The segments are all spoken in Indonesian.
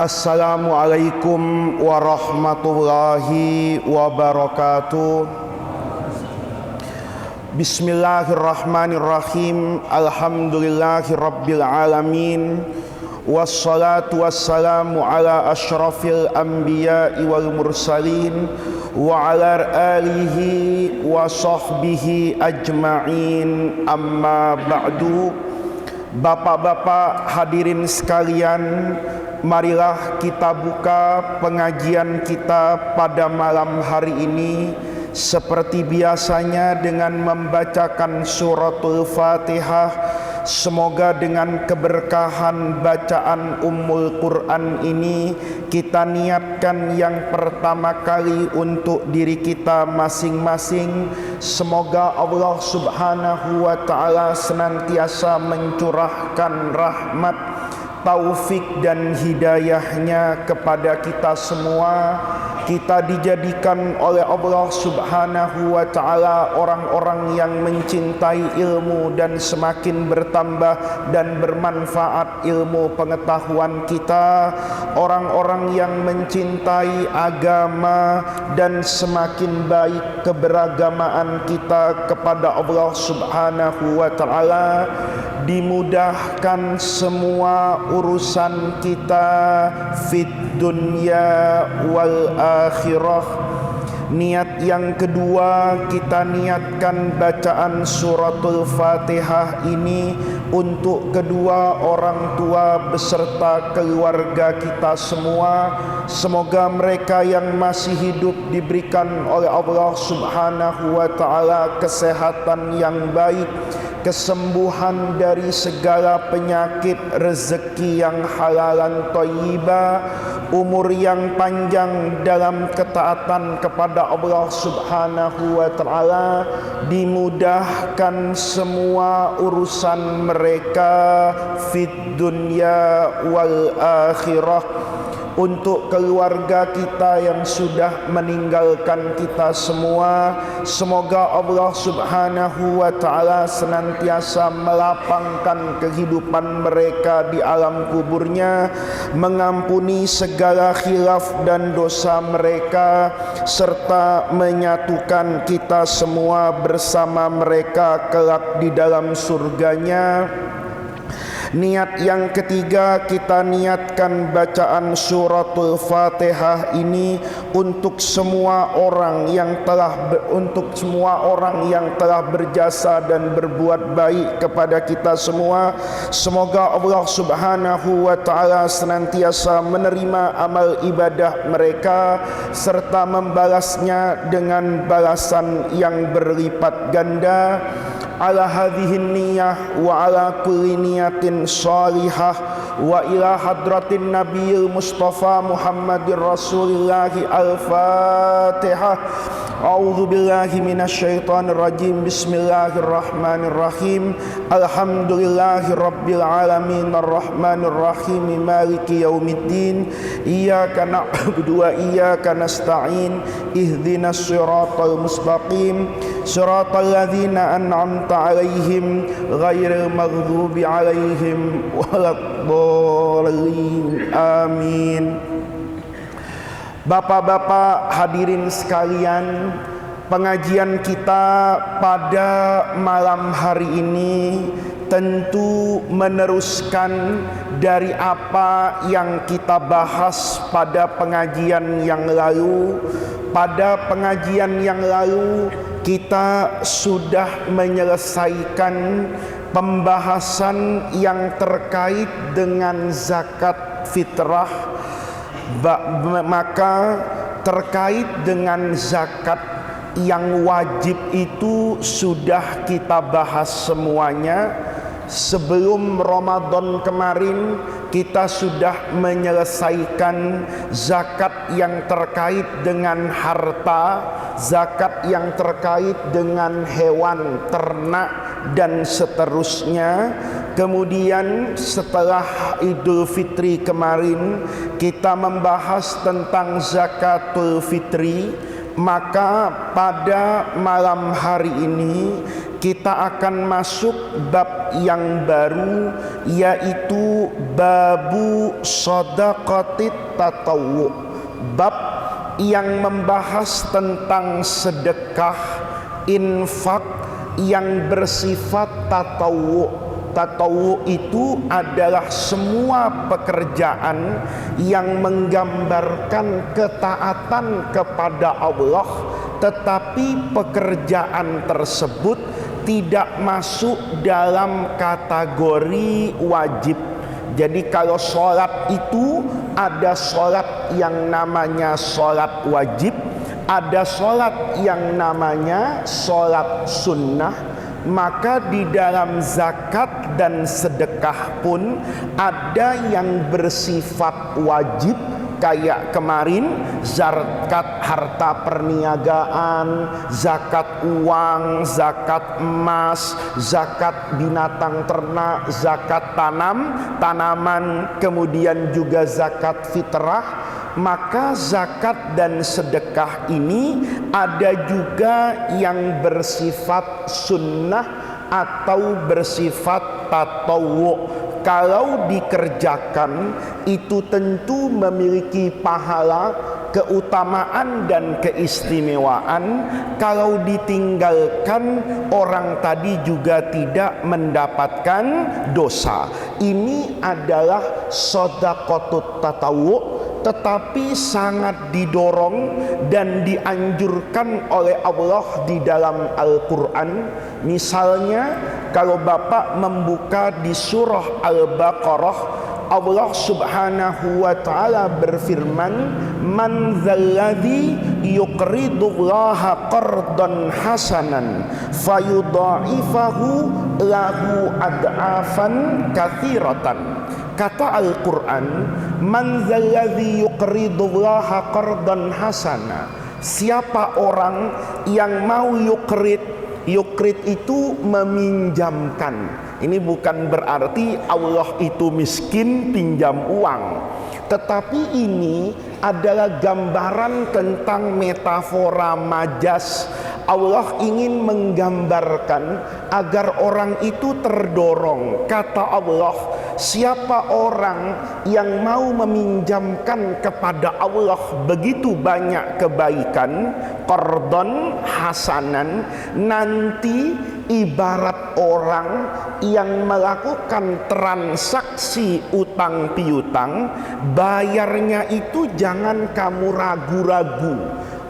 Assalamualaikum warahmatullahi wabarakatuh. Bismillahirrahmanirrahim. Alhamdulillahirabbil alamin. Wassalatu wassalamu ala asyrafil anbiya'i wal mursalin wa ala alihi wa sahbihi ajma'in. Amma ba'du. Bapak-bapak hadirin sekalian, marilah kita buka pengajian kita pada malam hari ini seperti biasanya dengan membacakan suratul Fatihah. Semoga dengan keberkahan bacaan Ummul Quran ini kita niatkan yang pertama kali untuk diri kita masing-masing. Semoga Allah Subhanahu wa ta'ala senantiasa mencurahkan rahmat, taufik dan hidayahnya kepada kita semua. Kita dijadikan oleh Allah Subhanahu wa ta'ala orang-orang yang mencintai ilmu dan semakin bertambah dan bermanfaat ilmu pengetahuan kita, orang-orang yang mencintai agama dan semakin baik keberagamaan kita kepada Allah Subhanahu wa ta'ala. Dimudahkan semua urusan kita fid dunya wal akhirah. Niat yang kedua, kita niatkan bacaan suratul Fatihah ini untuk kedua orang tua beserta keluarga kita semua. Semoga mereka yang masih hidup diberikan oleh Allah Subhanahu wa ta'ala kesehatan yang baik, kesembuhan dari segala penyakit, rezeki yang halalan thayyibah, umur yang panjang dalam ketaatan kepada Allah Subhanahu wa ta'ala, dimudahkan semua urusan mereka fid dunya wal akhirah. Untuk keluarga kita yang sudah meninggalkan kita semua, semoga Allah Subhanahu wa ta'ala senantiasa melapangkan kehidupan mereka di alam kuburnya, mengampuni segala khilaf dan dosa mereka, serta menyatukan kita semua bersama mereka kelak di dalam surganya. Niat yang ketiga, kita niatkan bacaan suratul Fatihah ini untuk semua orang yang telah berjasa dan berbuat baik kepada kita semua. Semoga Allah Subhanahu wa ta'ala senantiasa menerima amal ibadah mereka serta membalasnya dengan balasan yang berlipat ganda. Ala hadhihin niyah wa ala kulli niyatin salihah wa ila hadratin nabiyil mustafa Muhammadir Rasulillahi al-Fatihah. A'udzu billahi minasyaitonir rajim. Bismillahirrahmanirrahim. Alhamdulillahi rabbil alamin arrahmanir rahim maliki yaumiddin. Iyyaka na'budu wa iyyaka nasta'in. Ihdinas siratal mustaqim. Siratal ladzina an'amta 'alaihim ghairil maghdubi 'alaihim waladdallin. Amin. Bapak-bapak hadirin sekalian, pengajian kita pada malam hari ini tentu meneruskan dari apa yang kita bahas pada pengajian yang lalu. Pada pengajian yang lalu kita sudah menyelesaikan pembahasan yang terkait dengan zakat fitrah. Maka terkait dengan zakat yang wajib itu sudah kita bahas semuanya. Sebelum Ramadan kemarin kita sudah menyelesaikan zakat yang terkait dengan harta, zakat yang terkait dengan hewan ternak dan seterusnya. Kemudian setelah Idul Fitri kemarin kita membahas tentang zakatul fitri. Maka pada malam hari ini kita akan masuk bab yang baru, yaitu babu shadaqatit tatawwu, bab yang membahas tentang sedekah infak yang bersifat tatawwu. Tatawwu itu adalah semua pekerjaan yang menggambarkan ketaatan kepada Allah, tetapi pekerjaan tersebut tidak masuk dalam kategori wajib. Jadi kalau sholat itu ada sholat yang namanya sholat wajib, ada sholat yang namanya sholat sunnah. Maka di dalam zakat dan sedekah pun ada yang bersifat wajib, kayak kemarin zakat harta perniagaan, zakat uang, zakat emas, zakat binatang ternak, zakat tanaman, kemudian juga zakat fitrah. Maka zakat dan sedekah ini ada juga yang bersifat sunnah atau bersifat tatawwu. Kalau dikerjakan itu tentu memiliki pahala, keutamaan dan keistimewaan. Kalau ditinggalkan, orang tadi juga tidak mendapatkan dosa. Ini adalah shadaqatut tatawwu, tetapi sangat didorong dan dianjurkan oleh Allah di dalam Al-Quran. Misalnya kalau Bapak membuka di surah Al-Baqarah, Allah subhanahu wa ta'ala berfirman, man dzalladzi yuqridullaha qardan hasanan fayudha'ifahu lahu ad'afan katsiratan. Kata Al-Quran, man dzalladzi yuqridullaha qardan hasana, siapa orang yang mau yukrid. Yukrid itu meminjamkan. Ini bukan berarti Allah itu miskin pinjam uang, tetapi ini adalah gambaran tentang metafora majas. Allah ingin menggambarkan agar orang itu terdorong. Kata Allah, siapa orang yang mau meminjamkan kepada Allah begitu banyak kebaikan, qardon hasanan, nanti ibarat orang yang melakukan transaksi utang piutang, bayarnya itu jangan kamu ragu-ragu.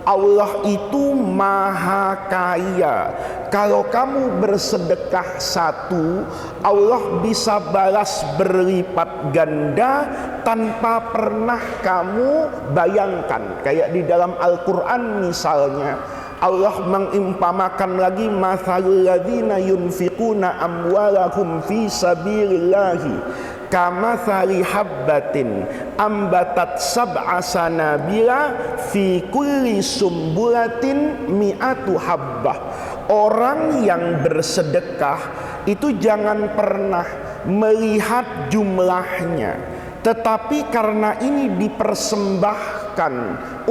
Allah itu maha kaya. Kalau kamu bersedekah satu, Allah bisa balas berlipat ganda tanpa pernah kamu bayangkan. Kayak di dalam Al-Quran misalnya, Allah mengimpamakan lagi mathalul ladzina yunfiquna amwalahum fi sabilillahi kamathali habbatin ambatat sab'a sanabila fi kulli sumbulatin mi'atu habbah. Orang yang bersedekah itu jangan pernah melihat jumlahnya, tetapi karena ini dipersembahkan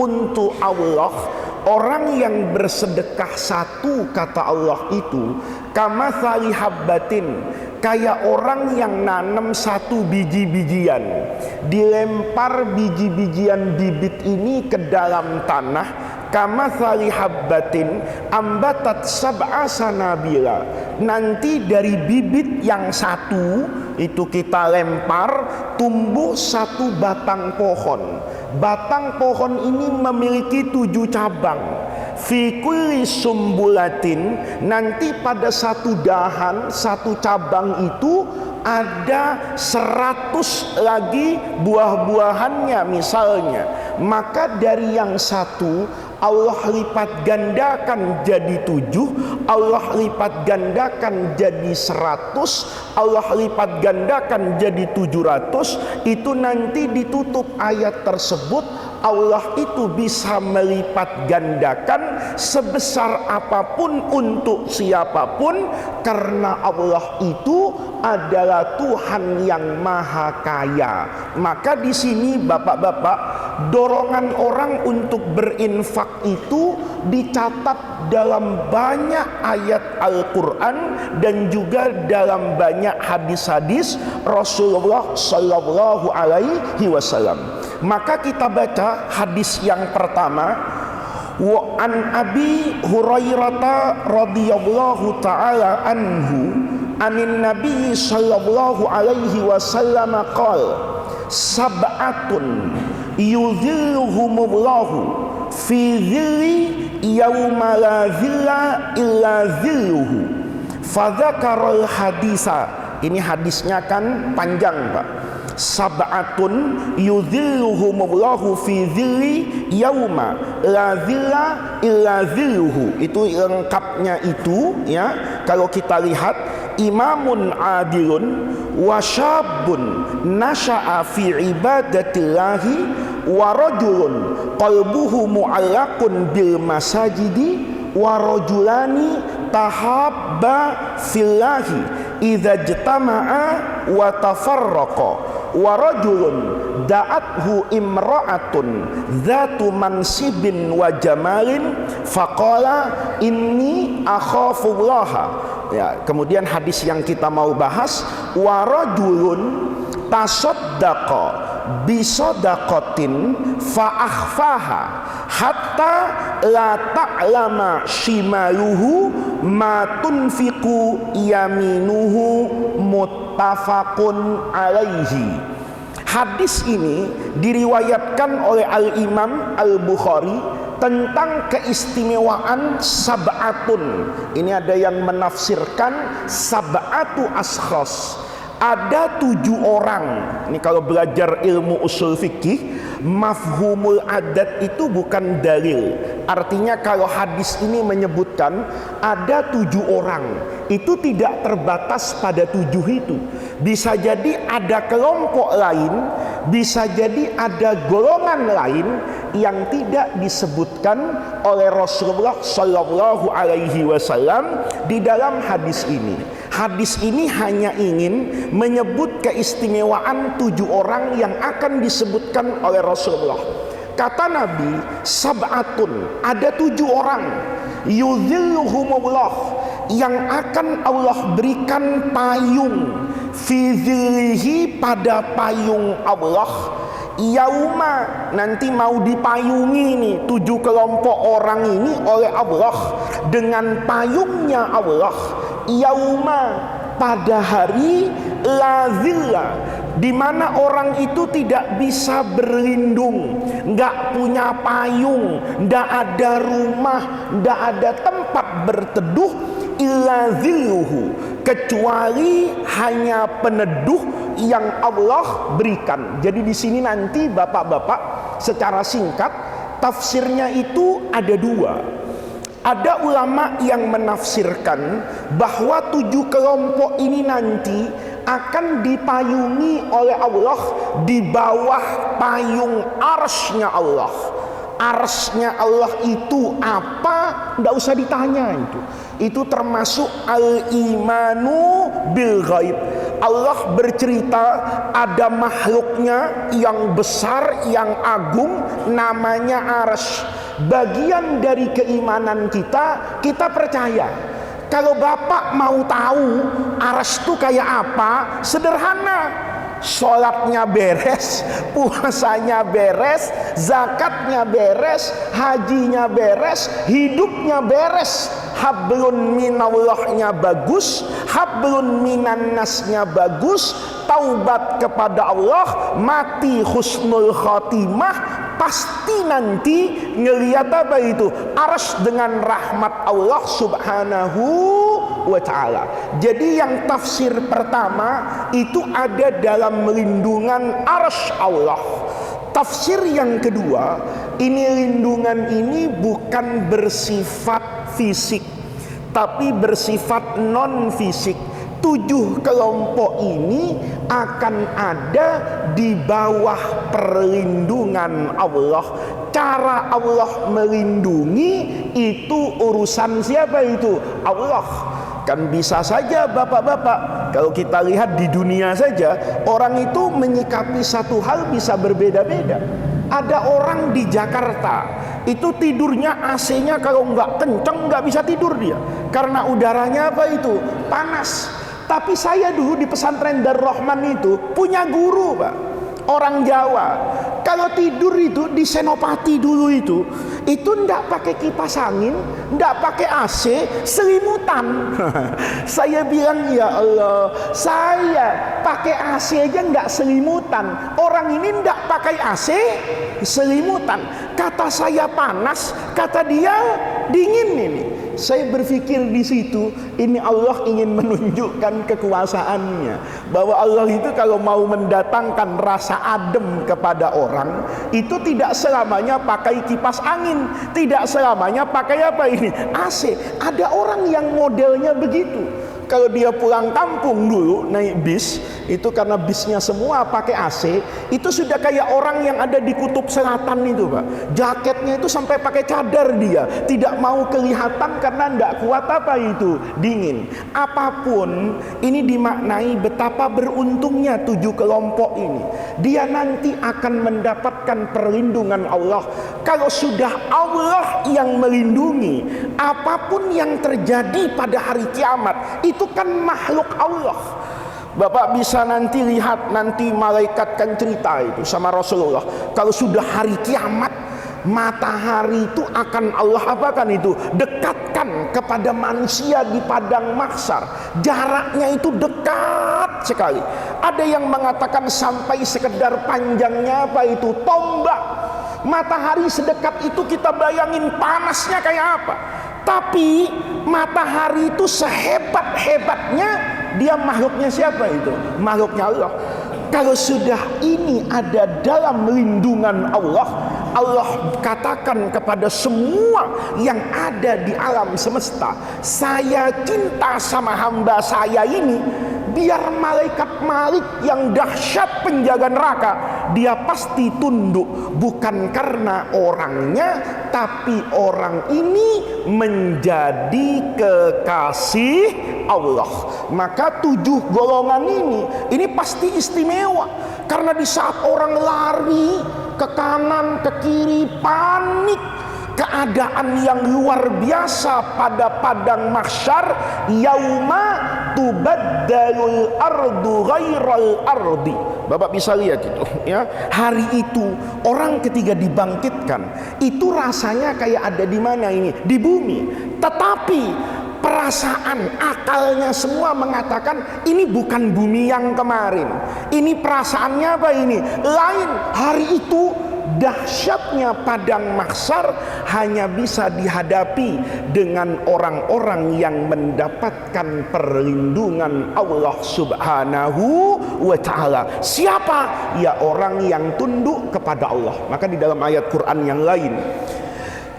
untuk Allah, orang yang bersedekah satu, kata Allah itu kamathali habbatin, kayak orang yang nanam satu biji-bijian, dilempar biji-bijian bibit ini ke dalam tanah, kamathali habbatin ambatat sab'a sanabila, nanti dari bibit yang satu itu kita lempar, tumbuh satu batang pohon. Batang pohon ini memiliki 7 cabang. Fi kulli sumbulatin, nanti pada satu dahan, satu cabang itu ada 100 lagi buah-buahannya misalnya. Maka dari yang satu Allah lipat gandakan jadi 7, Allah lipat gandakan jadi 100, Allah lipat gandakan jadi 700. Itu nanti ditutup ayat tersebut, Allah itu bisa melipat gandakan sebesar apapun untuk siapapun, karena Allah itu adalah Tuhan yang maha kaya. Maka di sini bapak-bapak, dorongan orang untuk berinfak itu dicatat dalam banyak ayat Al-Quran dan juga dalam banyak hadis-hadis Rasulullah Sallallahu Alaihi Wasallam. Maka kita baca hadis yang pertama. Wa an Abi Hurairah radhiyallahu taala anhu anin Nabi sallallahu alaihi wasallam qala sab'atun yudhilluhumullahu fi dhilli yauma la dhilla illa dhilluhu. Fadzakarul hadisa. Ini hadisnya kan panjang, Pak. Sab'atun yudhilluhumullahu fi dhilli yauma la dhilla illa dhilluhu. Itu lengkapnya itu ya. Kalau kita lihat, imamun adilun wa syabun nasha'a fi ibadatillahi wa rajulun qalbuhu mu'allaqun bil masajidi wa rajulani tahabba fillahi idza jtama'a wa tafarraqa wa rajulun da'athu imra'atun dzatu mansibin wa jamalin faqala inni akhafullaha. Ya, kemudian hadis yang kita mau bahas, wa rajulun tasaddaqa bi shadaqatin fa akhfaha hatta la ta'lama shimaluhu ma tunfiqu yaminuhu muttafaqun alaihi. Hadis ini diriwayatkan oleh Al-Imam Al-Bukhari tentang keistimewaan sab'atun. Ini ada yang menafsirkan sab'atu askhas. Ada 7 orang. Ini kalau belajar ilmu usul fikih, mafhumul adat itu bukan dalil. Artinya kalau hadis ini menyebutkan ada 7 orang, itu tidak terbatas pada 7 itu. Bisa jadi ada kelompok lain, bisa jadi ada golongan lain yang tidak disebutkan oleh Rasulullah Sallallahu Alaihi Wasallam di dalam hadis ini. Hadis ini hanya ingin menyebut keistimewaan 7 orang yang akan disebutkan oleh Rasulullah. Kata Nabi, sab'atun, ada 7 orang, yudhilluhumullah, yang akan Allah berikan payung, fi dhillihi, pada payung Allah, yauma, nanti mau dipayungi nih 7 kelompok orang ini oleh Allah dengan payungnya Allah, yauma, pada hari la dhilla, di mana orang itu tidak bisa berlindung, nggak punya payung, nggak ada rumah, nggak ada tempat berteduh, illa dhilluhu, kecuali hanya peneduh yang Allah berikan. Jadi di sini nanti bapak-bapak secara singkat tafsirnya itu ada 2. Ada ulama yang menafsirkan bahwa 7 kelompok ini nanti akan dipayungi oleh Allah di bawah payung arsy-Nya Allah. Arsy-Nya Allah itu apa? Nggak usah ditanya itu. Itu termasuk al-imanu bil ghaib. Allah bercerita ada makhluknya yang besar, yang agung, namanya arsy. Bagian dari keimanan kita, kita percaya. Kalau bapak mau tahu arsy itu kayak apa, sederhana. Sholatnya beres, puasanya beres, zakatnya beres, hajinya beres, hidupnya beres. Hablun minallahnya bagus, hablun minannasnya bagus, taubat kepada Allah, mati husnul khotimah, pasti nanti ngelihat apa itu? Arsy dengan rahmat Allah Subhanahu wa ta'ala. Jadi yang tafsir pertama itu ada dalam lindungan arsy Allah. Tafsir yang kedua, ini lindungan ini bukan bersifat fisik, tapi bersifat non fisik. 7 kelompok ini akan ada di bawah perlindungan Allah. Cara Allah melindungi itu urusan siapa itu? Allah. Kan bisa saja bapak-bapak Kalau kita lihat di dunia saja, orang itu menyikapi satu hal bisa berbeda-beda. Ada orang di Jakarta itu tidurnya AC-nya kalau nggak kenceng nggak bisa tidur dia, karena udaranya apa itu panas. Tapi saya dulu di pesantren Darul Rahman itu punya guru, Pak, orang Jawa. Kalau tidur itu di Senopati dulu itu ndak pakai kipas angin, ndak pakai AC, selimutan. Saya bilang, ya Allah, saya pakai AC aja nggak selimutan, orang ini ndak pakai AC, selimutan. Kata saya panas, kata dia dingin ini. Saya berpikir di situ, ini Allah ingin menunjukkan kekuasaannya, bahwa Allah itu kalau mau mendatangkan rasa adem kepada orang, itu tidak selamanya pakai kipas angin, tidak selamanya pakai apa ini, AC. Ada orang yang modelnya begitu. Kalau dia pulang kampung dulu naik bis, itu karena bisnya semua pakai AC, itu sudah kayak orang yang ada di kutub selatan itu, Pak. Jaketnya itu sampai pakai cadar dia, tidak mau kelihatan karena tidak kuat apa itu, dingin. Apapun, ini dimaknai betapa beruntungnya 7 kelompok ini. Dia nanti akan mendapatkan perlindungan Allah. Kalau sudah Allah yang melindungi, apapun yang terjadi pada hari kiamat, itu kan makhluk Allah. Bapak bisa nanti lihat, nanti malaikat kan cerita itu sama Rasulullah, kalau sudah hari kiamat, matahari itu akan Allah apakan itu, dekatkan kepada manusia di padang mahsyar. Jaraknya itu dekat sekali. Ada yang mengatakan sampai sekedar panjangnya apa itu, tombak. Matahari sedekat itu, kita bayangin panasnya kayak apa. Tapi matahari itu sehebat-hebatnya, dia makhluknya siapa itu? Makhluknya Allah. Kalau sudah ini ada dalam lindungan Allah, Allah katakan kepada semua yang ada di alam semesta, saya cinta sama hamba saya ini. Biar malaikat Malik yang dahsyat penjaga neraka, dia pasti tunduk, bukan karena orangnya, tapi orang ini menjadi kekasih Allah. Maka 7 golongan ini pasti istimewa, karena di saat orang lari ke kanan ke kiri, panik, keadaan yang luar biasa pada padang mahsyar, yauma tubaddalul ardu ghairal ardi. Bapak bisa lihat itu ya, hari itu orang ketika dibangkitkan itu rasanya kayak ada di mana ini, di bumi. Tetapi perasaan akalnya semua mengatakan ini bukan bumi yang kemarin, ini perasaannya apa ini, lain. Hari itu dahsyatnya padang mahsyar hanya bisa dihadapi dengan orang-orang yang mendapatkan perlindungan Allah Subhanahu wa ta'ala. Siapa? Ya orang yang tunduk kepada Allah. Maka di dalam ayat Quran yang lain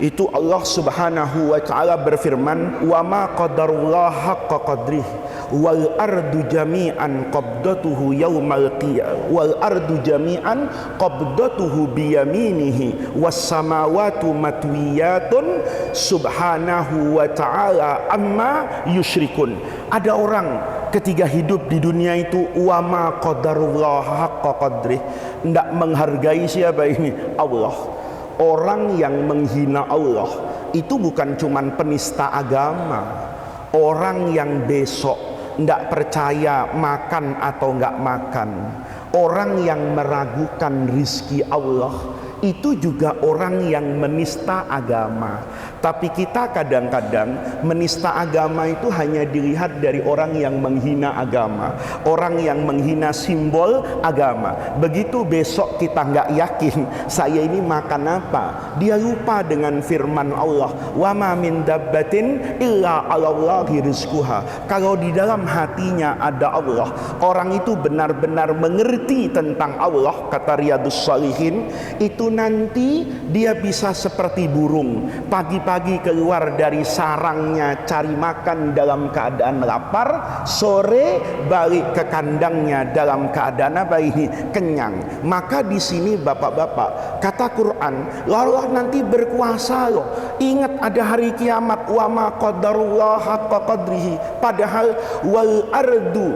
itu Allah Subhanahu wa ta'ala berfirman, wa ma qadarullah haqqa qadrih wal ardu jami'an qabdatuhu yaumal qiyamah wal ardu jami'an qabdatuhu biyaminihi was samawati matwiyatun subhanahu wa ta'ala amma yusyrikun. Ada orang ketika hidup di dunia itu, wa ma qadarullah haqqa qadrih, tidak menghargai siapa ini? Allah. Orang yang menghina Allah itu bukan cuman penista agama, orang yang besok tidak percaya makan atau nggak makan, orang yang meragukan rizki Allah, itu juga orang yang menista agama. Tapi kita kadang-kadang menista agama itu hanya dilihat dari orang yang menghina agama, orang yang menghina simbol agama. Begitu besok kita nggak yakin saya ini makan apa, dia lupa dengan firman Allah, wa ma min dabbatin illa 'alallahi rizquha. Kalau di dalam hatinya ada Allah, orang itu benar-benar mengerti tentang Allah, kata Riyadhus Shalihin, itu nanti dia bisa seperti burung. Pagi-pagi pagi-pagi keluar dari sarangnya cari makan dalam keadaan lapar, sore balik ke kandangnya dalam keadaan apa ini? Kenyang. Maka di sini bapak-bapak, kata Quran, Allah nanti berkuasa loh. Ingat ada hari kiamat, wa ma qadarullah haqqa qadrihi. Padahal wal ardu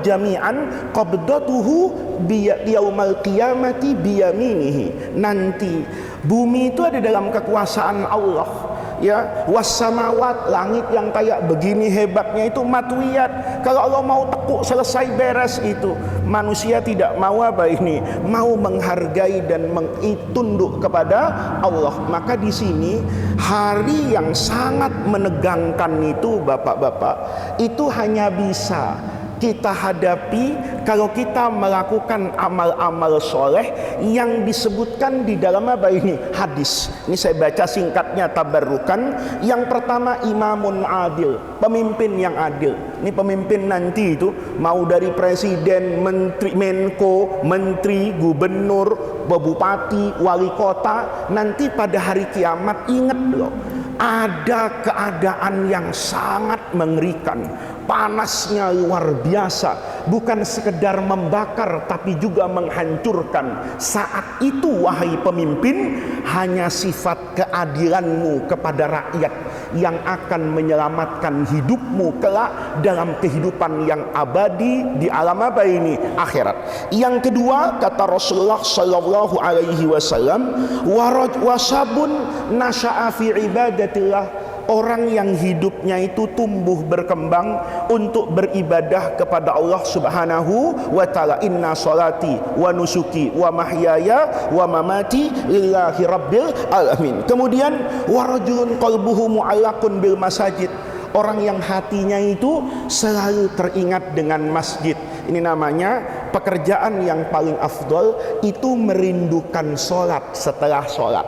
jami'an qabdatuhu yaumal qiyamati biyaminihi. Nanti bumi itu ada dalam kekuasaan Allah, ya. Wassamawat, langit yang kayak begini hebatnya itu matwiyat. Kalau Allah mau tekuk selesai beres itu. Manusia tidak mau apa ini? Mau menghargai dan tunduk kepada Allah. Maka di sini hari yang sangat menegangkan itu bapak-bapak, itu hanya bisa kita hadapi kalau kita melakukan amal-amal soleh yang disebutkan di dalam apa ini? Hadis. Ini saya baca singkatnya tabarrukan. Yang pertama, imamun adil, pemimpin yang adil. Ini pemimpin nanti itu mau dari presiden, menteri, menko, menteri, gubernur, bupati, wali kota. Nanti pada hari kiamat ingat loh, ada keadaan yang sangat mengerikan. Panasnya luar biasa, bukan sekedar membakar tapi juga menghancurkan. Saat itu wahai pemimpin, hanya sifat keadilanmu kepada rakyat yang akan menyelamatkan hidupmu kelak dalam kehidupan yang abadi di alam apa ini? Akhirat. Yang kedua, kata Rasulullah sallallahu alaihi wasallam, wasabun nasya'a fi ibadatillah, orang yang hidupnya itu tumbuh berkembang untuk beribadah kepada Allah Subhanahu wa taala. Inna sholati wa nusuki wa mahyaya wa mamati lillahi rabbil alamin. Kemudian warajulun qalbuhu mu'allaqun bil masajid, orang yang hatinya itu selalu teringat dengan masjid. Ini namanya pekerjaan yang paling afdol, itu merindukan sholat setelah sholat.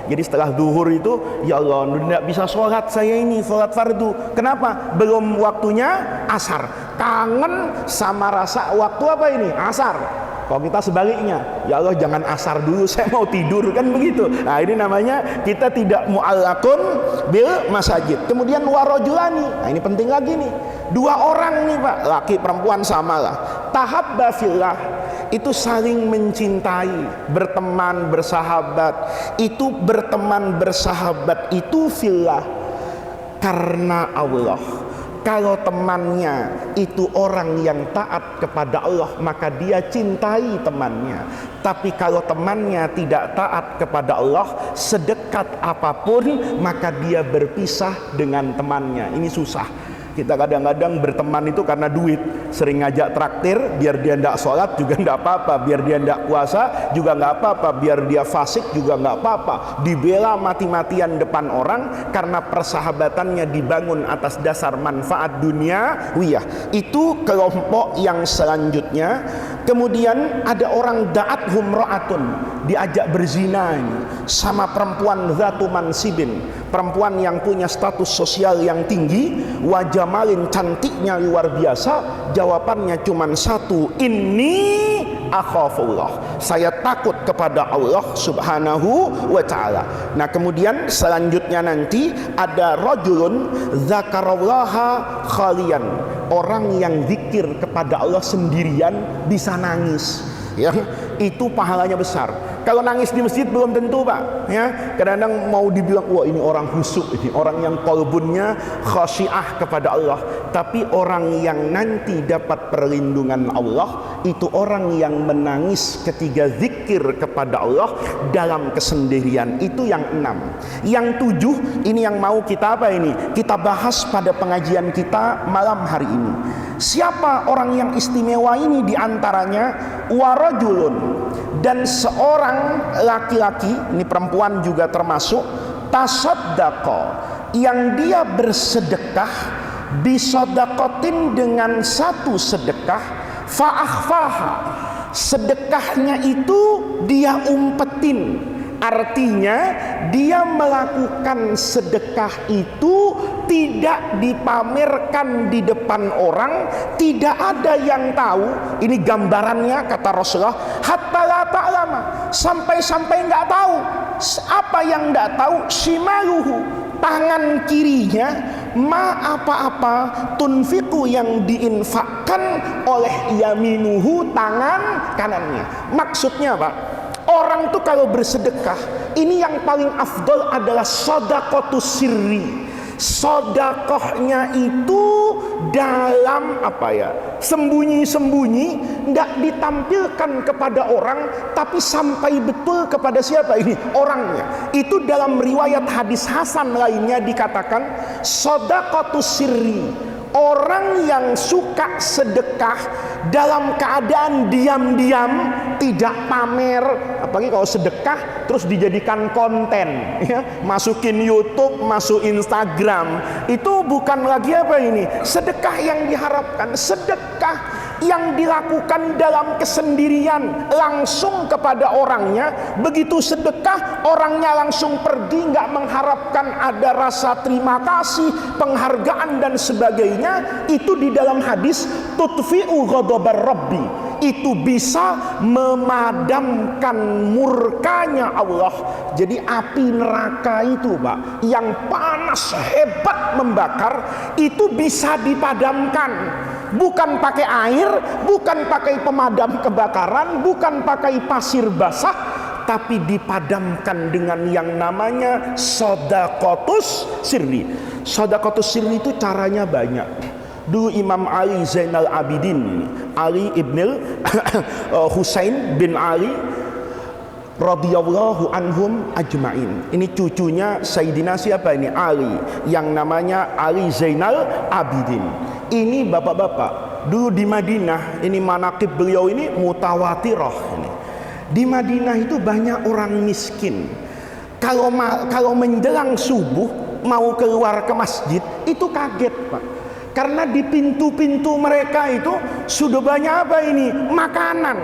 Jadi setelah duhur itu, ya Allah, tidak bisa sholat saya ini, sholat fardu. Kenapa? Belum waktunya asar. Kangen sama rasa waktu apa ini? Asar. Kalau kita sebaliknya, ya Allah jangan asar dulu, saya mau tidur, kan begitu. Nah ini namanya kita tidak mu'allaqun bil masajid. Kemudian warajulani, nah ini penting lagi nih, dua orang nih Pak, laki perempuan sama lah, tahabba fillah, itu saling mencintai, berteman, bersahabat. Itu berteman, bersahabat itu fillah, karena Allah. Kalau temannya itu orang yang taat kepada Allah, maka dia cintai temannya. Tapi kalau temannya tidak taat kepada Allah, sedekat apapun, maka dia berpisah dengan temannya. Ini susah. Kita kadang-kadang berteman itu karena duit, sering ngajak traktir, biar dia tidak sholat juga tidak apa-apa, biar dia tidak puasa juga nggak apa-apa, biar dia fasik juga nggak apa-apa, dibela mati-matian depan orang karena persahabatannya dibangun atas dasar manfaat dunia wiyah. Itu kelompok yang selanjutnya. Kemudian ada orang da'at humra'atun, diajak berzina ini sama perempuan zatu mansibin, perempuan yang punya status sosial yang tinggi, wajah malin, cantiknya luar biasa. Jawabannya cuma satu, inni akhafullah, saya takut kepada Allah Subhanahu wa ta'ala. Nah kemudian selanjutnya nanti ada rajulun dzakarallaha khalian, orang yang zikir kepada Allah sendirian bisa nangis, ya, itu pahalanya besar. Kalau nangis di masjid belum tentu Pak, ya. Kadang-kadang mau dibilang wah ini orang khusyuk, ini orang yang qalbunnya khasyiah kepada Allah. Tapi orang yang nanti dapat perlindungan Allah itu orang yang menangis ketika zikir kepada Allah dalam kesendirian. Itu yang 6. Yang 7 ini yang mau kita apa ini? Kita bahas pada pengajian kita malam hari ini. Siapa orang yang istimewa ini diantaranya? Warajulun, dan seorang laki-laki, ini perempuan juga termasuk, tasaddaqa, yang dia bersedekah, bisodakotin, dengan satu sedekah, fa'akhfaha, sedekahnya itu dia umpetin. Artinya dia melakukan sedekah itu tidak dipamerkan di depan orang, tidak ada yang tahu. Ini gambarannya kata Rasulullah, hatta la ta'lama, sampai-sampai nggak tahu. Apa yang nggak tahu? Shimaluhu, tangan kirinya, ma apa-apa tunfiku yang diinfakkan oleh yaminuhu, tangan kanannya. Maksudnya apa? Orang tuh kalau bersedekah, ini yang paling afdol adalah shadaqatus sirri. Sodakohnya itu dalam apa ya, sembunyi-sembunyi, tidak ditampilkan kepada orang, tapi sampai betul kepada siapa ini orangnya. Itu dalam riwayat hadis hasan lainnya dikatakan sodakotus sirri. Orang yang suka sedekah dalam keadaan diam-diam, tidak pamer, apalagi kalau sedekah terus dijadikan konten, ya, masukin YouTube, masuk Instagram, itu bukan lagi apa ini sedekah yang diharapkan. Sedekah yang dilakukan dalam kesendirian, langsung kepada orangnya. Begitu sedekah, orangnya langsung pergi, nggak mengharapkan ada rasa terima kasih, penghargaan dan sebagainya. Itu di dalam hadis tutfi'u ghadabar rabbi, itu bisa memadamkan murkanya Allah. Jadi api neraka itu, Pak, yang panas hebat membakar, itu bisa dipadamkan. Bukan pakai air, bukan pakai pemadam kebakaran, bukan pakai pasir basah, tapi dipadamkan dengan yang namanya shadaqatus sirri. Shadaqatus sirri itu caranya banyak. Dulu Imam Ali Zainal Abidin, Ali ibn Husain bin Ali radhiyallahu anhum ajma'in. Ini cucunya Sayyidina siapa ini? Ali, yang namanya Ali Zainal Abidin. Ini bapak-bapak dulu di Madinah, ini manaqib beliau ini mutawatirah ini. Di Madinah itu banyak orang miskin. Kalau menjelang subuh mau keluar ke masjid itu kaget, Pak. Karena di pintu-pintu mereka itu sudah banyak apa ini? Makanan.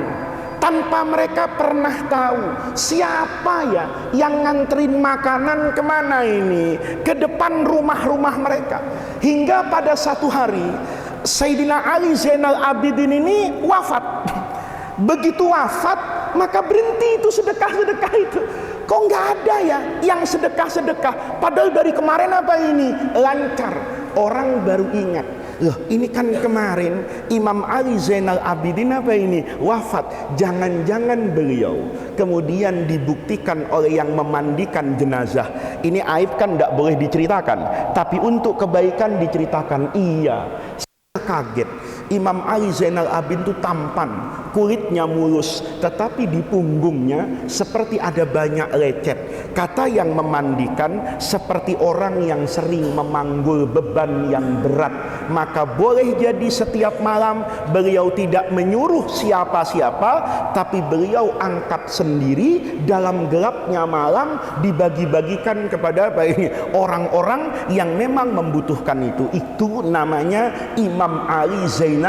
Tanpa mereka pernah tahu siapa ya yang nganterin makanan kemana ini, ke depan rumah-rumah mereka. Hingga pada satu hari Sayyidina Ali Zainal Abidin ini wafat. Begitu wafat, maka berhenti itu sedekah-sedekah itu. Kok nggak ada ya yang sedekah-sedekah? Padahal dari kemarin apa ini? Lancar. Orang baru ingat, loh ini kan kemarin Imam Ali Zainal Abidin apa ini wafat. Jangan-jangan beliau kemudian dibuktikan oleh yang memandikan jenazah. Ini aib kan tidak boleh diceritakan, tapi untuk kebaikan diceritakan. Iya, kaget. Imam Ali Zainal Abidin itu tampan, kulitnya mulus, tetapi di punggungnya seperti ada banyak lecet. Kata yang memandikan, seperti orang yang sering memanggul beban yang berat. Maka boleh jadi setiap malam beliau tidak menyuruh siapa-siapa, tapi beliau angkat sendiri dalam gelapnya malam, dibagi-bagikan kepada apa ini orang-orang yang memang membutuhkan itu. Itu namanya Imam Ali Zainal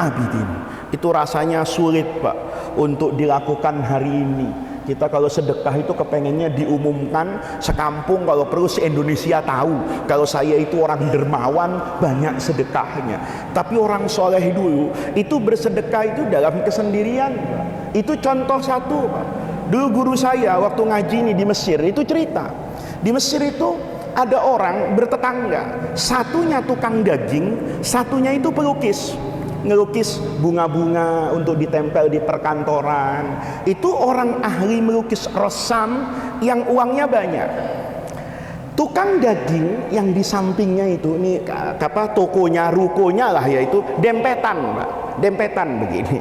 Abidin. Itu rasanya sulit, Pak, untuk dilakukan hari ini. Kita kalau sedekah itu kepengennya diumumkan sekampung, kalau perlu se-Indonesia tahu kalau saya itu orang dermawan, banyak sedekahnya. Tapi orang soleh dulu itu bersedekah itu dalam kesendirian, Pak. Itu contoh satu, Pak. Dulu guru saya waktu ngaji ini di Mesir itu cerita. Di Mesir itu ada orang bertetangga, satunya tukang daging, satunya itu pelukis, ngelukis bunga-bunga untuk ditempel di perkantoran. Itu orang ahli melukis, rosam yang uangnya banyak. Tukang daging yang di sampingnya itu, ini apa tokonya, rukonya lah, yaitu dempetan, Pak, dempetan begini.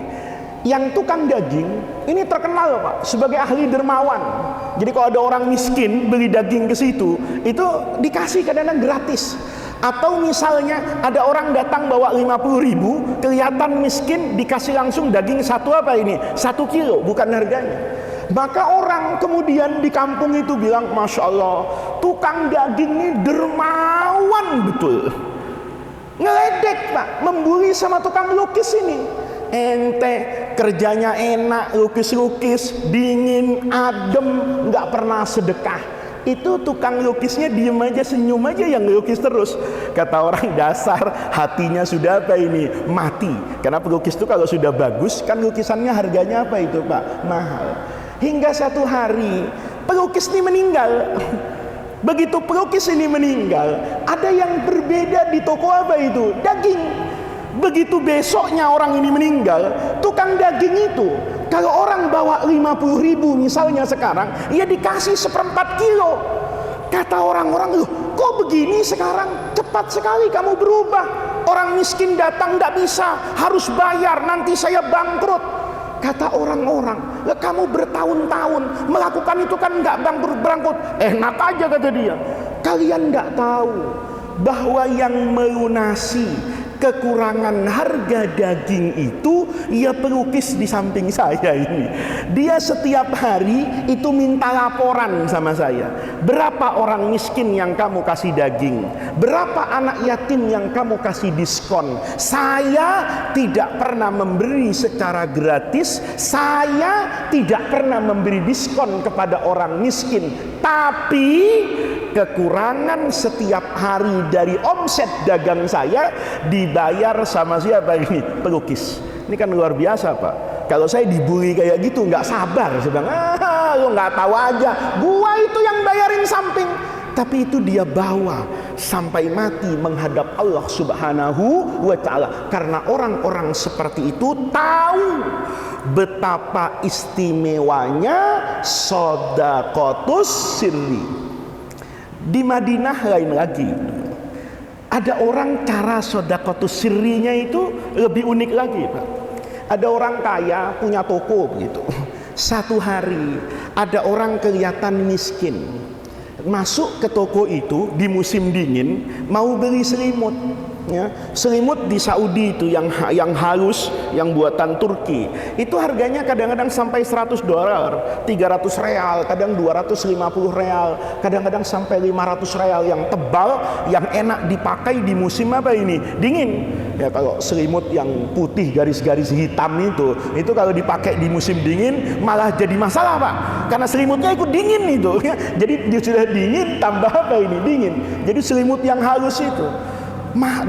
Yang tukang daging ini terkenal, Pak, sebagai ahli dermawan. Jadi kalau ada orang miskin beli daging ke situ, itu dikasih kadang-kadang gratis. Atau misalnya ada orang datang bawa 50.000, kelihatan miskin, dikasih langsung daging satu apa ini? 1 kilo, bukan harganya. Maka orang kemudian di kampung itu bilang, Masya Allah, tukang daging ini dermawan betul. Ngeledek, Pak, membuli sama tukang lukis ini. Ente kerjanya enak, lukis-lukis, dingin, adem, nggak pernah sedekah. Itu tukang lukisnya diem aja, senyum aja, yang lukis terus. Kata orang dasar, hatinya sudah apa ini? Mati. Karena pelukis itu kalau sudah bagus, kan lukisannya harganya apa itu, Pak? Mahal. Hingga satu hari pelukis ini meninggal. Begitu pelukis ini meninggal, ada yang berbeda di toko apa itu? Daging. Begitu besoknya orang ini meninggal, tukang daging itu, kalau orang bawa 50.000 misalnya sekarang, ya dikasih 1/4 kilo. Kata orang-orang, loh kok begini sekarang? Cepat sekali kamu berubah. Orang miskin datang nggak bisa, harus bayar, nanti saya bangkrut. Kata orang-orang, kamu bertahun-tahun melakukan itu kan nggak bangkrut-bangkrut. Enak aja kata dia. Kalian nggak tahu bahwa yang melunasi kekurangan harga daging itu ya pelukis di samping saya ini. Dia setiap hari itu minta laporan sama saya. Berapa orang miskin yang kamu kasih daging? Berapa anak yatim yang kamu kasih diskon? Saya tidak pernah memberi secara gratis. Saya tidak pernah memberi diskon kepada orang miskin. Tapi kekurangan setiap hari dari omset dagang saya dibayar sama siapa ini? Pelukis. Ini kan luar biasa Pak. Kalau saya dibully kayak gitu nggak sabar. Saya bilang, lo nggak tahu aja, gua itu yang bayarin samping. Tapi itu dia bawa sampai mati menghadap Allah Subhanahu wa Ta'ala. Karena orang-orang seperti itu tahu betapa istimewanya shadaqatus sirri. Di Madinah lain lagi. Ada orang cara shadaqatus sirrinya itu lebih unik lagi Pak. Ada orang kaya punya toko begitu. Satu hari ada orang kelihatan miskin, masuk ke toko itu di musim dingin mau beli selimut. Ya, selimut di Saudi itu yang halus, yang buatan Turki, itu harganya kadang-kadang sampai $100, 300 real, kadang 250 real, kadang-kadang sampai 500 real, yang tebal, yang enak dipakai di musim apa ini? Dingin. Ya kalau selimut yang putih garis-garis hitam itu kalau dipakai di musim dingin malah jadi masalah Pak, karena selimutnya ikut dingin itu. Ya. Jadi dia sudah dingin tambah apa ini? Dingin. Jadi selimut yang halus itu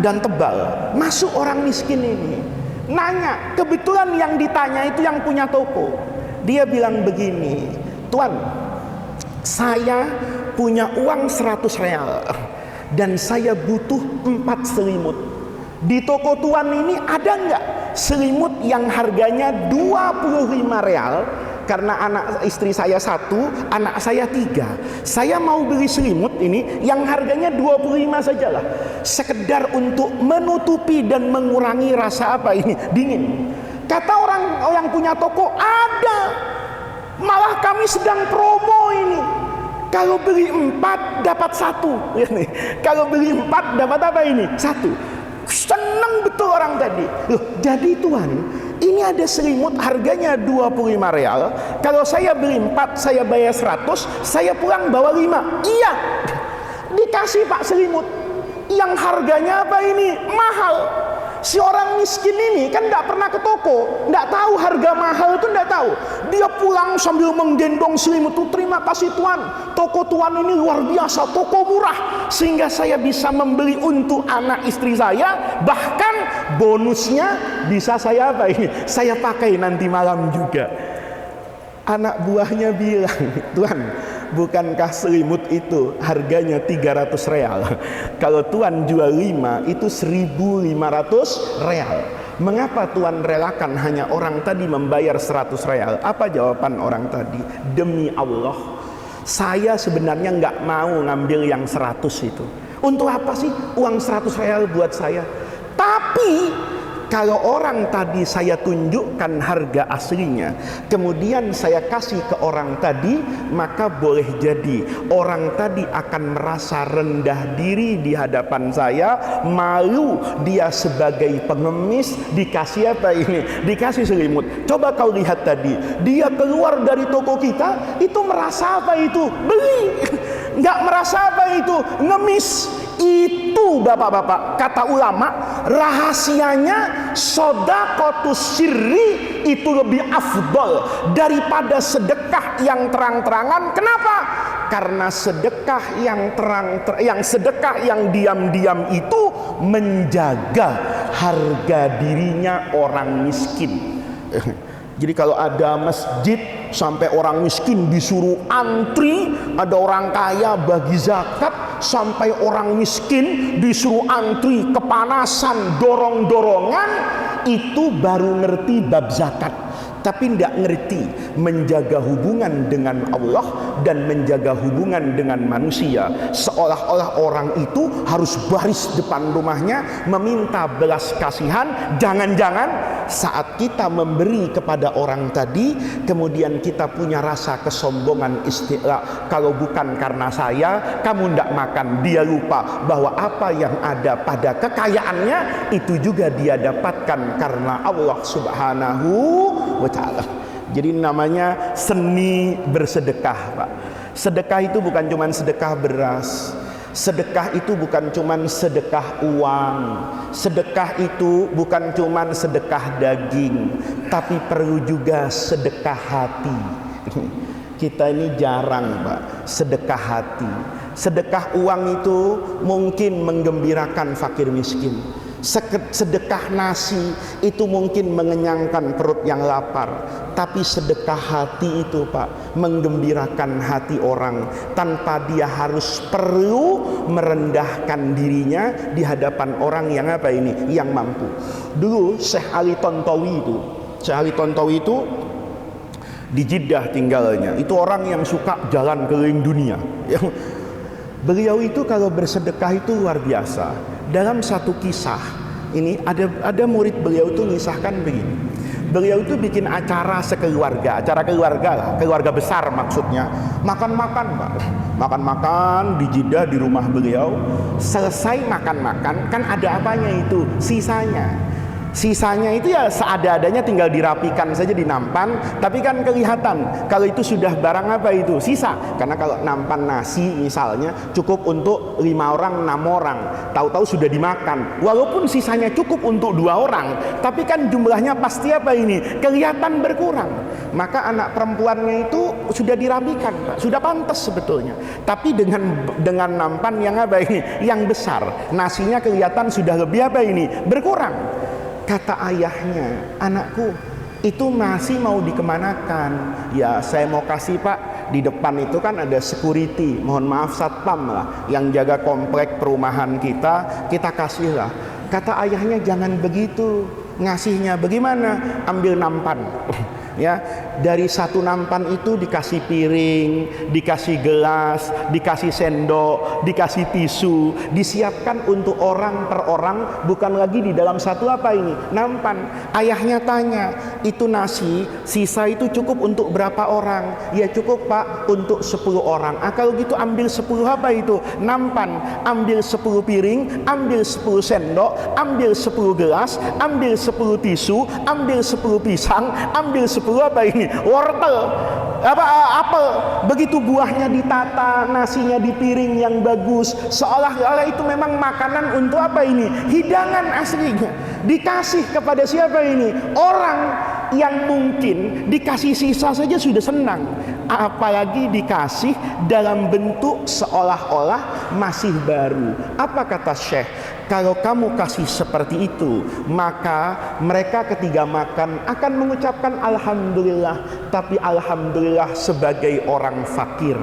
dan tebal. Masuk orang miskin ini, nanya, kebetulan yang ditanya itu yang punya toko. Dia bilang begini, Tuan, saya punya uang 100 real dan saya butuh 4 selimut. Di toko Tuan ini ada nggak selimut yang harganya 25 real? Karena anak istri saya 1, anak saya 3. Saya mau beli selimut ini yang harganya 25 sajalah. Sekedar untuk menutupi dan mengurangi rasa apa ini? Dingin. Kata orang yang punya toko, ada. Malah kami sedang promo ini. Kalau beli 4 dapat 1. Kalau beli 4 dapat apa ini? 1. Senang betul orang tadi. Loh, jadi Tuan, ini ada selimut harganya 25 real. Kalau saya beli 4, saya bayar 100, saya pulang bawa 5. Iya. Dikasih Pak selimut yang harganya apa ini? Mahal. Si orang miskin ini kan nggak pernah ke toko, nggak tahu harga mahal itu, nggak tahu. Dia pulang sambil menggendong selimut itu, terima kasih Tuan, toko Tuan ini luar biasa, toko murah, sehingga saya bisa membeli untuk anak istri saya, bahkan bonusnya bisa saya apa ini? Saya pakai nanti malam juga. Anak buahnya bilang, Tuan, bukankah selimut itu harganya 300 real? Kalau Tuan jual 5, itu 1.500 real. Mengapa Tuan relakan hanya orang tadi membayar 100 real? Apa jawaban orang tadi? Demi Allah, saya sebenarnya nggak mau ngambil yang 100 itu. Untuk apa sih uang 100 real buat saya? Tapi kalau orang tadi saya tunjukkan harga aslinya, kemudian saya kasih ke orang tadi, maka boleh jadi orang tadi akan merasa rendah diri di hadapan saya, malu dia sebagai pengemis dikasih apa ini? Dikasih selimut. Coba kau lihat tadi, dia keluar dari toko kita, itu merasa apa itu? Beli. Nggak merasa apa itu? Ngemis. Itu bapak-bapak, kata ulama, rahasianya shadaqatus sirri itu lebih afdal daripada sedekah yang terang-terangan. Kenapa? Karena sedekah yang diam-diam itu menjaga harga dirinya orang miskin. Jadi kalau ada masjid sampai orang miskin disuruh antri, ada orang kaya bagi zakat sampai orang miskin disuruh antri, kepanasan, dorong-dorongan, itu baru ngerti bab zakat. Tapi tidak ngerti menjaga hubungan dengan Allah dan menjaga hubungan dengan manusia. Seolah-olah orang itu harus baris depan rumahnya meminta belas kasihan. Jangan-jangan saat kita memberi kepada orang tadi, kemudian kita punya rasa kesombongan, istilah, kalau bukan karena saya kamu tidak makan. Dia lupa bahwa apa yang ada pada kekayaannya itu juga dia dapatkan karena Allah Subhanahu wa ta'ala. Jadi namanya seni bersedekah, Pak. Sedekah itu bukan cuma sedekah beras. Sedekah itu bukan cuma sedekah uang. Sedekah itu bukan cuma sedekah daging, tapi perlu juga sedekah hati. Kita ini jarang, Pak, sedekah hati. Sedekah uang itu mungkin menggembirakan fakir miskin. Sedekah nasi itu mungkin mengenyangkan perut yang lapar. Tapi sedekah hati itu, Pak, menggembirakan hati orang tanpa dia harus perlu merendahkan dirinya di hadapan orang yang apa ini, yang mampu. Dulu Syekh Ali Tontowi itu di Jeddah tinggalnya. Itu orang yang suka jalan keliling dunia. Beliau itu kalau bersedekah itu luar biasa. Dalam satu kisah ini ada murid beliau itu mengisahkan begini. Beliau itu bikin acara sekeluarga, acara keluarga lah, keluarga besar maksudnya. Makan-makan, Pak. Makan-makan di Jeddah di rumah beliau. Selesai makan-makan, kan ada apanya itu? Sisanya itu ya seada-adanya, tinggal dirapikan saja di nampan. Tapi kan kelihatan kalau itu sudah barang apa itu? Sisa. Karena kalau nampan nasi misalnya cukup untuk 5 orang, 6 orang, tahu-tahu sudah dimakan. Walaupun sisanya cukup untuk 2 orang, tapi kan jumlahnya pasti apa ini? Kelihatan berkurang. Maka anak perempuannya itu sudah dirapikan, Pak. Sudah pantas sebetulnya. Tapi dengan nampan yang apa ini? Yang besar. Nasinya kelihatan sudah lebih apa ini? Berkurang. Kata ayahnya, anakku, itu masih mau dikemanakan? Ya saya mau kasih, Pak. Di depan itu kan ada security, mohon maaf satpam lah, yang jaga komplek perumahan kita kasih lah. Kata ayahnya, jangan begitu. Ngasihnya bagaimana? Ambil nampan. Ya, dari satu nampan itu dikasih piring, dikasih gelas, dikasih sendok, dikasih tisu, disiapkan untuk orang per orang, bukan lagi di dalam satu apa ini? Nampan. Ayahnya tanya, itu nasi, sisa itu cukup untuk berapa orang? Ya cukup, Pak, untuk 10 orang. Kalau gitu ambil 10 apa itu? Nampan. Ambil 10 piring, ambil 10 sendok, ambil 10 gelas, ambil 10 tisu, ambil 10 pisang, ambil 10 apa ini? Wortel, apel. Begitu buahnya ditata, nasinya di piring yang bagus, seolah-olah itu memang makanan untuk apa ini? Hidangan aslinya. Dikasih kepada siapa ini? Orang yang mungkin dikasih sisa saja sudah senang, apalagi dikasih dalam bentuk seolah-olah masih baru. Apa kata Syekh? Kalau kamu kasih seperti itu, maka mereka ketika makan akan mengucapkan alhamdulillah, tapi alhamdulillah sebagai orang fakir.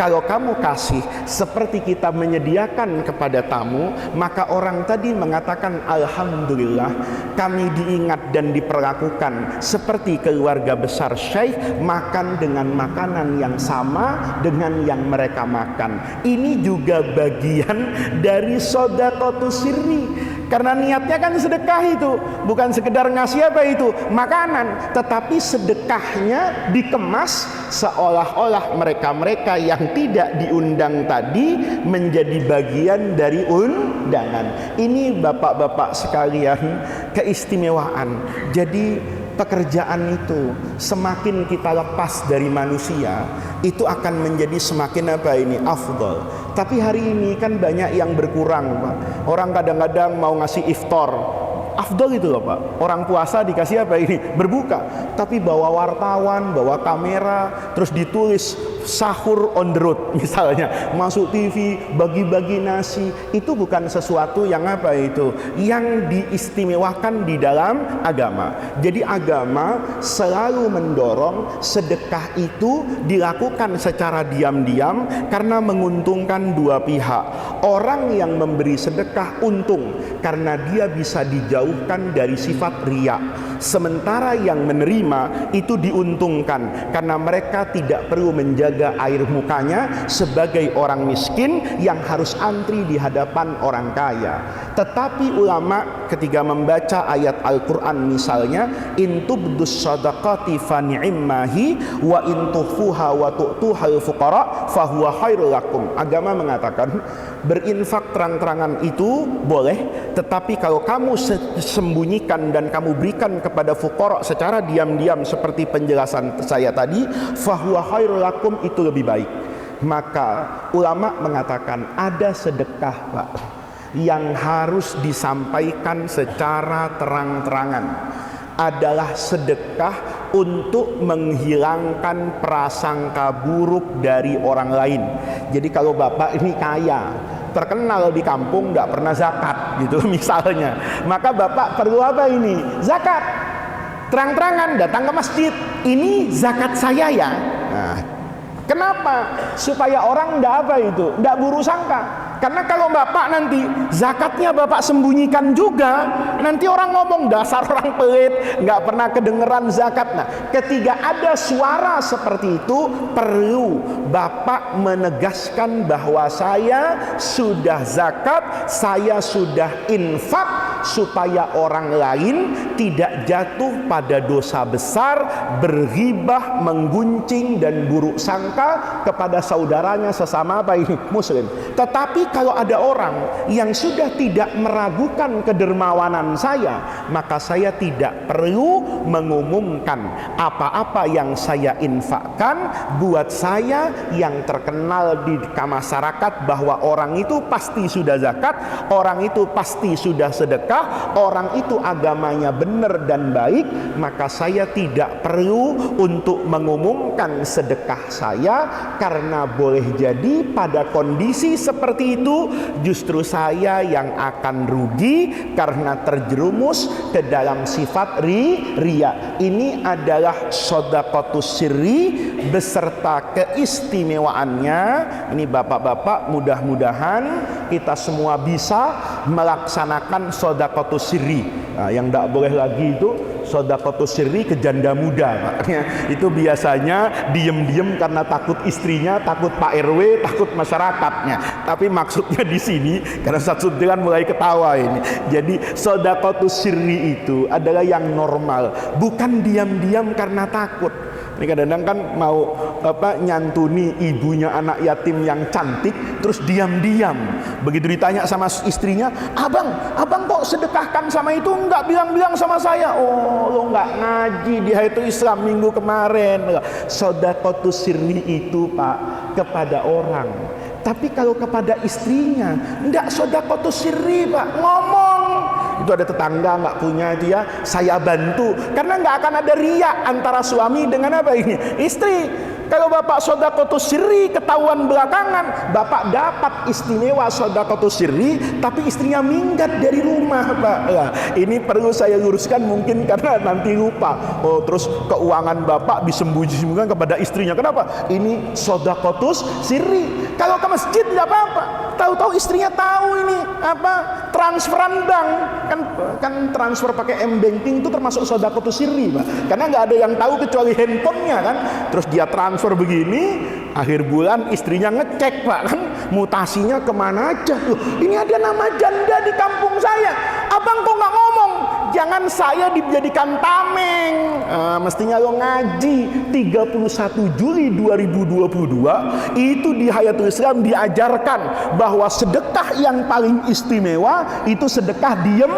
Kalau kamu kasih seperti kita menyediakan kepada tamu, maka orang tadi mengatakan alhamdulillah, kami diingat dan diperlakukan seperti keluarga besar Syekh, makan dengan makanan yang sama dengan yang mereka makan. Ini juga bagian dari sedekah sirri, karena niatnya kan sedekah itu bukan sekedar ngasih apa itu makanan, tetapi sedekahnya dikemas seolah-olah mereka-mereka yang tidak diundang tadi menjadi bagian dari undangan. Ini bapak-bapak sekalian keistimewaan. Jadi pekerjaan itu semakin kita lepas dari manusia, itu akan menjadi semakin apa ini? Afdal. Tapi hari ini kan banyak yang berkurang, Pak. Orang kadang-kadang mau ngasih iftar, afdol itu loh Pak. Orang puasa dikasih apa ini? Berbuka. Tapi bawa wartawan, bawa kamera, terus ditulis sahur on the road misalnya, masuk TV, bagi-bagi nasi. Itu bukan sesuatu yang apa itu? Yang diistimewakan di dalam agama. Jadi agama selalu mendorong sedekah itu dilakukan secara diam-diam karena menguntungkan dua pihak. Orang yang memberi sedekah untung karena dia bisa dijauhkan dari sifat riya. Sementara yang menerima itu diuntungkan karena mereka tidak perlu menjaga air mukanya sebagai orang miskin yang harus antri di hadapan orang kaya. Tetapi ulama ketika membaca ayat Al-Quran misalnya, in tubdus sadaqati fa ni'immahi wa in tukhfuha wa tu'tuhal fuqara fahuwa khairul lakum. Agama mengatakan berinfak terang-terangan itu boleh, tetapi kalau kamu sembunyikan dan kamu berikan kepada fuqara secara diam-diam seperti penjelasan saya tadi, fahuwa khairul lakum, itu lebih baik. Maka ulama mengatakan ada sedekah Pak yang harus disampaikan secara terang-terangan, adalah sedekah untuk menghilangkan prasangka buruk dari orang lain. Jadi kalau bapak ini kaya, terkenal di kampung nggak pernah zakat gitu misalnya, maka bapak perlu apa ini? Zakat. Terang-terangan datang ke masjid, ini zakat saya ya. Nah, kenapa? Supaya orang nggak apa itu, nggak buruk sangka. Karena kalau bapak nanti zakatnya bapak sembunyikan juga, nanti orang ngomong dasar orang pelit, nggak pernah kedengeran zakat. Nah, ketika ada suara seperti itu, perlu bapak menegaskan bahwa saya sudah zakat, saya sudah infak, supaya orang lain tidak jatuh pada dosa besar, berghibah, mengguncing dan buruk sangka kepada saudaranya sesama apa ini? Muslim. Tetapi kalau ada orang yang sudah tidak meragukan kedermawanan saya, maka saya tidak perlu mengumumkan apa-apa yang saya infakkan. Buat saya yang terkenal di masyarakat bahwa orang itu pasti sudah zakat, orang itu pasti sudah sedekah, orang itu agamanya benar dan baik, maka saya tidak perlu untuk mengumumkan sedekah saya, karena boleh jadi pada kondisi seperti itu justru saya yang akan rugi karena terjerumus ke dalam sifat riya. Ini adalah shadaqatus sirri beserta keistimewaannya. Ini bapak-bapak, mudah-mudahan kita semua bisa melaksanakan shadaqatus sirri. Nah, yang tidak boleh lagi itu shadaqatus sirri ke janda muda, Pak. Itu biasanya diem-diem karena takut istrinya, takut Pak RW, takut masyarakatnya. Tapi maksudnya di sini karena satu dengan mulai ketawa ini. Jadi shadaqatus sirri itu adalah yang normal, bukan diam-diam karena takut. Ini kadang-kadang kan mau nyantuni ibunya anak yatim yang cantik, terus diam-diam. Begitu ditanya sama istrinya, abang kok sedekahkan sama itu, enggak bilang-bilang sama saya. Oh, lo enggak ngaji di Hayatul Islam minggu kemarin. Shadaqatus sirri itu Pak kepada orang. Tapi kalau kepada istrinya, enggak shadaqatus sirri Pak, ngomong. Itu ada tetangga nggak punya dia, saya bantu, karena nggak akan ada riya antara suami dengan apa ini? Istri. Kalau bapak shadaqatus sirri ketahuan belakangan, bapak dapat istimewa shadaqatus sirri, tapi istrinya minggat dari rumah Pak. Nah, ini perlu saya luruskan mungkin karena nanti lupa. Oh, terus keuangan bapak disembunyikan kepada istrinya. Kenapa? Ini shadaqatus sirri. Kalau ke masjid nggak apa-apa. Tahu-tahu istrinya tahu ini transferan bank, kan transfer pakai m-banking itu termasuk shadaqatus sirri Pak. Karena nggak ada yang tahu kecuali handphonenya kan. Terus dia transfer begini, akhir bulan istrinya ngecek Pak, kan mutasinya kemana aja. Loh, ini ada nama janda di kampung saya, abang kok nggak ngomong? Jangan saya dijadikan tameng. Mestinya lo ngaji. 31 Juli 2022 itu di Hayatul Islam diajarkan bahwa sedekah yang paling istimewa itu sedekah diem.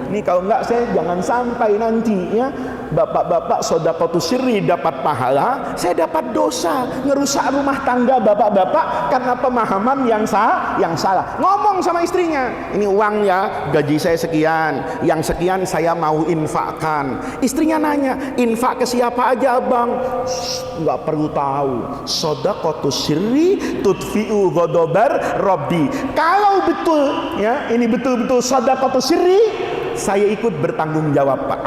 Ini kalau enggak saya jangan sampai nanti ya bapak-bapak sedekah sirri dapat pahala, saya dapat dosa ngerusak rumah tangga bapak-bapak karena pemahaman yang salah. Ngomong sama istrinya, ini uang ya, gaji saya sekian, yang sekian saya mau infakkan. Istrinya nanya, infak ke siapa aja bang? Nggak perlu tahu. Sedekah sirri tudfi'u ghadabar Rabbi. Kalau betul ya, ini betul-betul sedekah sirri, saya ikut bertanggung jawab pak.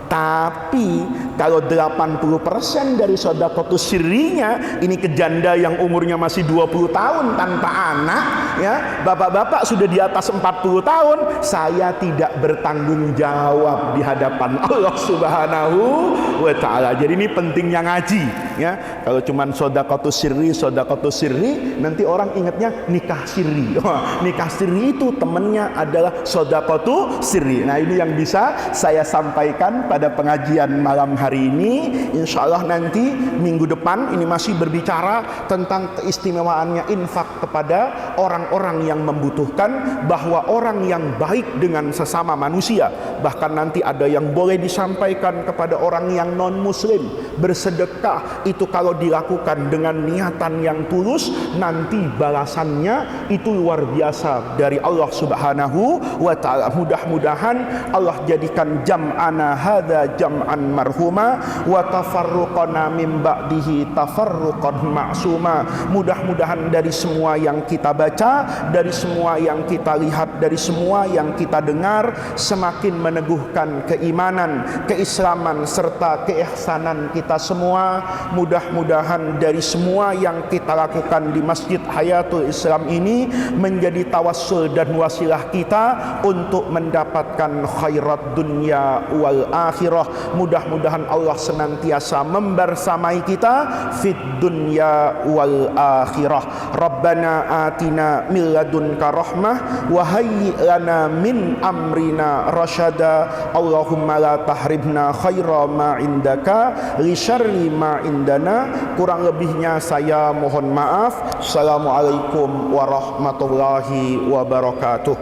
Tapi kalau 80% dari sedekah sirrinya ini ke janda yang umurnya masih 20 tahun tanpa anak ya, bapak-bapak sudah di atas 40 tahun, saya tidak bertanggung jawab di hadapan Allah Subhanahu wa taala. Jadi ini pentingnya ngaji ya. Kalau cuman sedekah sirri, nanti orang ingatnya nikah sirri. Nikah sirri itu temennya adalah sedekah sirri. Nah, ini yang bisa saya sampaikan pada pengajian malam hari ini. Insya Allah nanti minggu depan ini masih berbicara tentang keistimewaannya infak kepada orang-orang yang membutuhkan, bahwa orang yang baik dengan sesama manusia, bahkan nanti ada yang boleh disampaikan kepada orang yang non muslim. Bersedekah itu kalau dilakukan dengan niatan yang tulus, nanti balasannya itu luar biasa dari Allah Subhanahu wa taala. Mudah-mudahan Allah jadikan jam'ana hadza jam'an marhuma wa tafarruqana min ba'dihi tafarruqan ma'suma. Mudah-mudahan dari semua yang kita baca, dari semua yang kita lihat, dari semua yang kita dengar, semakin meneguhkan keimanan, keislaman serta keihsanan kita semua. Mudah-mudahan dari semua yang kita lakukan di Masjid Hayatul Islam ini menjadi tawassul dan wasilah kita untuk mendapatkan khairat dunia wal akhirah. Mudah-mudahan Allah senantiasa membersamai kita fid dunya wal akhirah. Rabbana atina min ladunka rahmah wa hayyi lana min amrina rasyada. Allahumma la tahribna khaira ma indaka li syarri ma indana. Kurang lebihnya saya mohon maaf. Assalamualaikum warahmatullahi wabarakatuh.